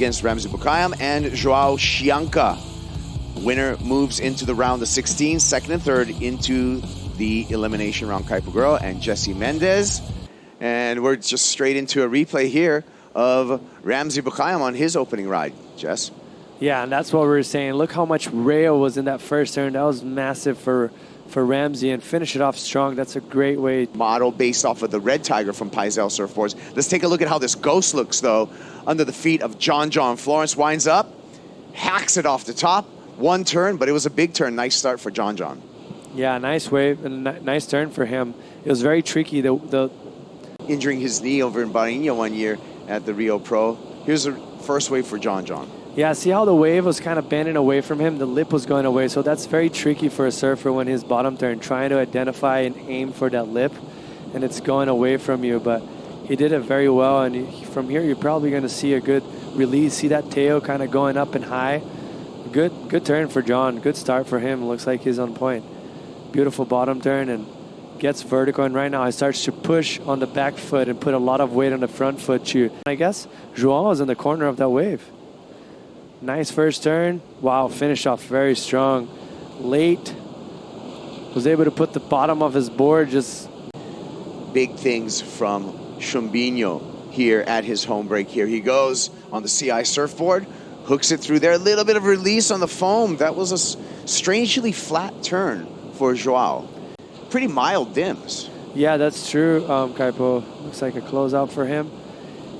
against Ramzi Boukhiam and Joao Chianca. Winner moves into the round of 16, second and third into the elimination round. Kaipaguro and Jesse Mendez. And we're just straight into a replay here of Ramzi Boukhiam on his opening ride. Jess? Yeah, and that's what we were saying. Look how much rail was in that first turn. That was massive for Ramzi, and finish it off strong. That's a great way. Model based off of the Red Tiger from Paisel Surfboards. Let's take a look at how this Ghost looks, though, under the feet of John Florence. Winds up, hacks it off the top. One turn, but it was a big turn. Nice start for John. Yeah, nice wave and nice turn for him. It was very tricky. The injuring his knee over in Bahrein one year at the Rio Pro. Here's the first wave for John. Yeah, see how the wave was kind of bending away from him? The lip was going away, so that's very tricky for a surfer when his bottom turn, trying to identify and aim for that lip, and it's going away from you. But he did it very well, and from here you're probably going to see a good release. See that tail kind of going up and high. Good turn for John. Good start for him. Looks like he's on point. Beautiful bottom turn and gets vertical, and right now he starts to push on the back foot and put a lot of weight on the front foot too. I guess Joao is in the corner of that wave. Nice first turn. Wow, finished off very strong. Late. Was able to put the bottom of his board just... Big things from Chumbinho here at his home break. Here he goes on the CI surfboard. Hooks it through there. A little bit of release on the foam. That was a strangely flat turn for Joao. Pretty mild dims. Yeah, that's true, Kaipo. Looks like a closeout for him.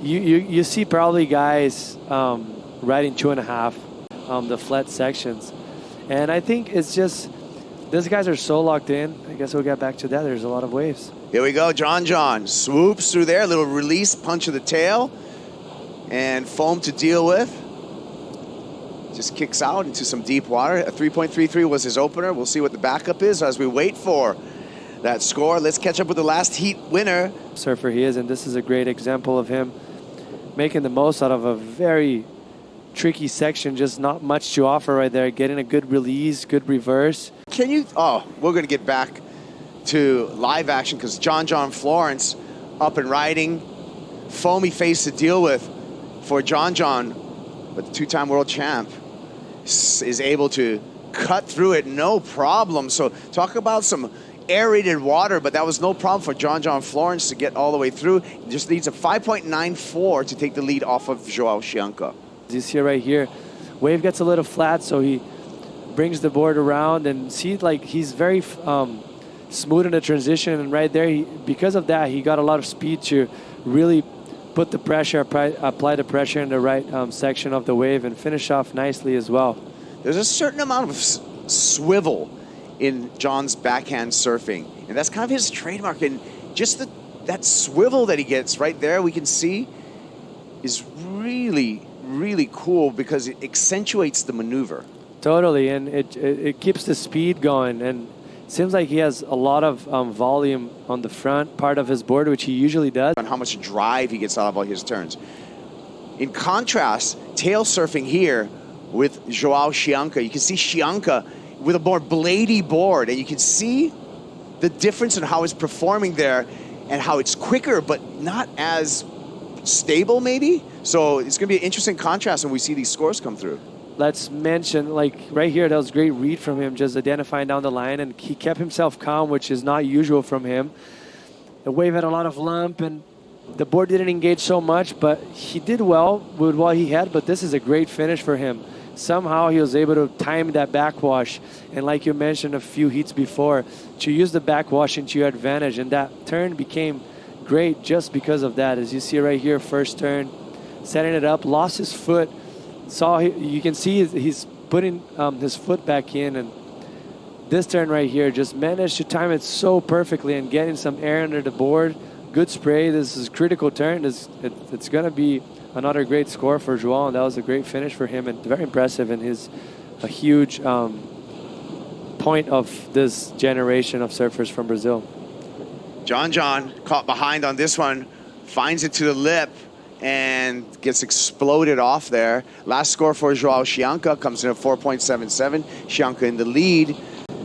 You see probably guys... riding 2.5, the flat sections. And I think it's just, these guys are so locked in. I guess we'll get back to that. There's a lot of waves. Here we go. John swoops through there. A little release, punch of the tail. And foam to deal with. Just kicks out into some deep water. A 3.33 was his opener. We'll see what the backup is as we wait for that score. Let's catch up with the last heat winner. Surfer he is, and this is a great example of him making the most out of a very tricky section, just not much to offer right there. Getting a good release, good reverse. Can you... Oh, we're going to get back to live action because John Florence up and riding. Foamy face to deal with for John, but the two-time world champ is able to cut through it, no problem. So talk about some aerated water, but that was no problem for John Florence to get all the way through. Just needs a 5.94 to take the lead off of Joao Chianca. You see right here, wave gets a little flat, so he brings the board around and see, like, he's very smooth in the transition, and right there, because of that, he got a lot of speed to really put the pressure, apply the pressure in the right section of the wave and finish off nicely as well. There's a certain amount of swivel in John's backhand surfing, and that's kind of his trademark, and just that swivel that he gets right there, we can see, is really cool because it accentuates the maneuver. Totally, and it keeps the speed going, and it seems like he has a lot of volume on the front part of his board, which he usually does. And how much drive he gets out of all his turns. In contrast, tail surfing here with Joao Chianca. You can see Chianca with a more bladey board, and you can see the difference in how it's performing there and how it's quicker, but not as stable maybe. So it's going to be an interesting contrast when we see these scores come through. Let's mention, like right here, that was a great read from him, just identifying down the line, and he kept himself calm, which is not usual from him. The wave had a lot of lump, and the board didn't engage so much, but he did well with what he had, but this is a great finish for him. Somehow he was able to time that backwash, and like you mentioned a few heats before, to use the backwash into your advantage, and that turn became great just because of that. As you see right here, first turn, setting it up, lost his foot. You can see he's putting his foot back in, and this turn right here just managed to time it so perfectly and getting some air under the board. Good spray. This is a critical turn. It's going to be another great score for Joao, and that was a great finish for him and very impressive, and a huge point of this generation of surfers from Brazil. John caught behind on this one, finds it to the lip, and gets exploded off there. Last score for Joao Chianca comes in at 4.77. Chianca in the lead.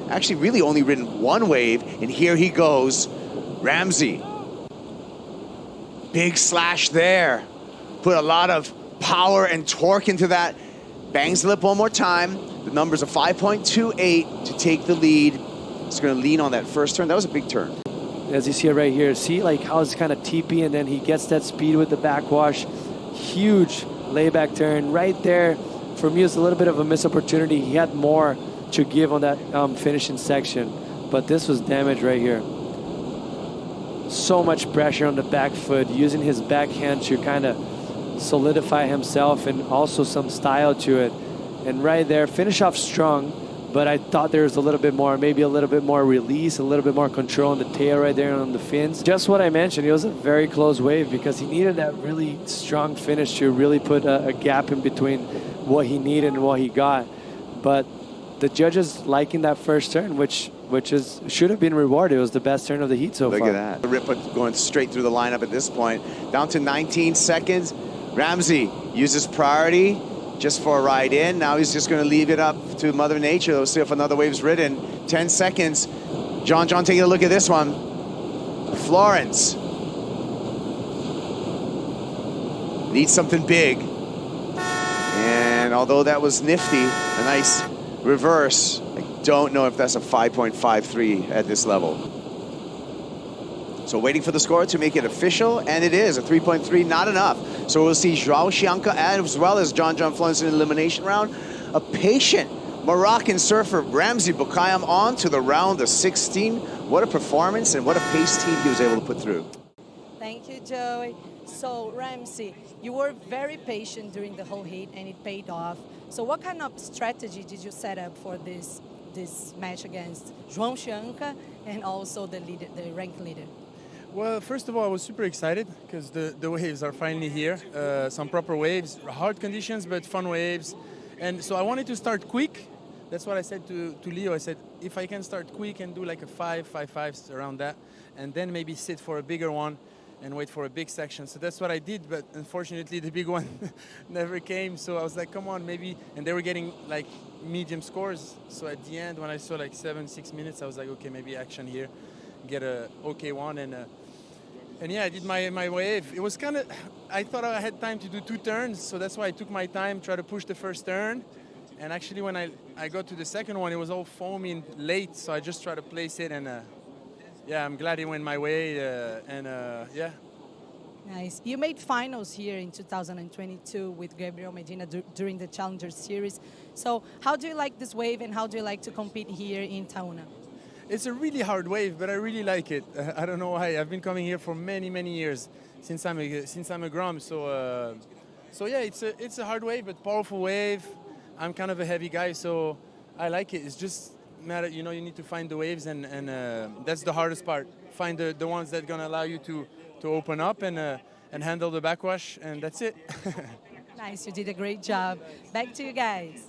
Actually really only ridden one wave, and here he goes. Ramzi. Big slash there. Put a lot of power and torque into that. Bangs the lip one more time. The numbers are 5.28 to take the lead. It's going to lean on that first turn. That was a big turn. As you see it right here, see like how it's kind of teepy, and then he gets that speed with the backwash. Huge layback turn right there. For me, it was a little bit of a missed opportunity. He had more to give on that finishing section, but this was damage right here. So much pressure on the back foot, using his backhand to kind of solidify himself and also some style to it. And right there, finish off strong, but I thought there was a little bit more, maybe a little bit more release, a little bit more control on the tail right there and on the fins. Just what I mentioned, it was a very close wave because he needed that really strong finish to really put a gap in between what he needed and what he got. But the judges liking that first turn, which should have been rewarded. It was the best turn of the heat so far. Look at that. Ripa going straight through the lineup at this point. Down to 19 seconds. Ramzi uses priority just for a ride in. Now he's just going to leave it up to Mother Nature. We'll see if another wave's ridden. 10 seconds. John taking a look at this one. Florence needs something big. And although that was nifty, a nice reverse, I don't know if that's a 5.53 at this level. So waiting for the score to make it official, and it is a 3.3, not enough. So we'll see Joao Chianca as well as John Florence in the elimination round. A patient Moroccan surfer, Ramzi Boukhiam, on to the round of 16. What a performance and what a pace team he was able to put through. Thank you, Joey. So, Ramzi, you were very patient during the whole heat, and it paid off. So what kind of strategy did you set up for this match against Joao Chianca and also the ranked leader? Well, first of all, I was super excited because the waves are finally here. Some proper waves, hard conditions, but fun waves. And so I wanted to start quick. That's what I said to Leo. I said, if I can start quick and do like a 5.5 around that, and then maybe sit for a bigger one and wait for a big section. So that's what I did, but unfortunately the big one never came. So I was like, come on, maybe. And they were getting like medium scores. So at the end, when I saw like 7-6 minutes, I was like, okay, maybe action here, get a okay one. And yeah, I did my wave. It was kind of, I thought I had time to do 2 turns. So that's why I took my time, try to push the first turn. And actually when I got to the second one, it was all foamy and late. So I just tried to place it, and yeah, I'm glad it went my way, yeah. Nice. You made finals here in 2022 with Gabriel Medina during the Challenger Series. So how do you like this wave, and how do you like to compete here in Taúna? It's a really hard wave, but I really like it. I don't know why. I've been coming here for many years since I'm a Grom. So yeah, it's a hard wave, but powerful wave. I'm kind of a heavy guy, so I like it. It's just matter, you need to find the waves, and that's the hardest part. Find the ones that are gonna allow you to open up and handle the backwash, and that's it. Nice, you did a great job. Back to you guys.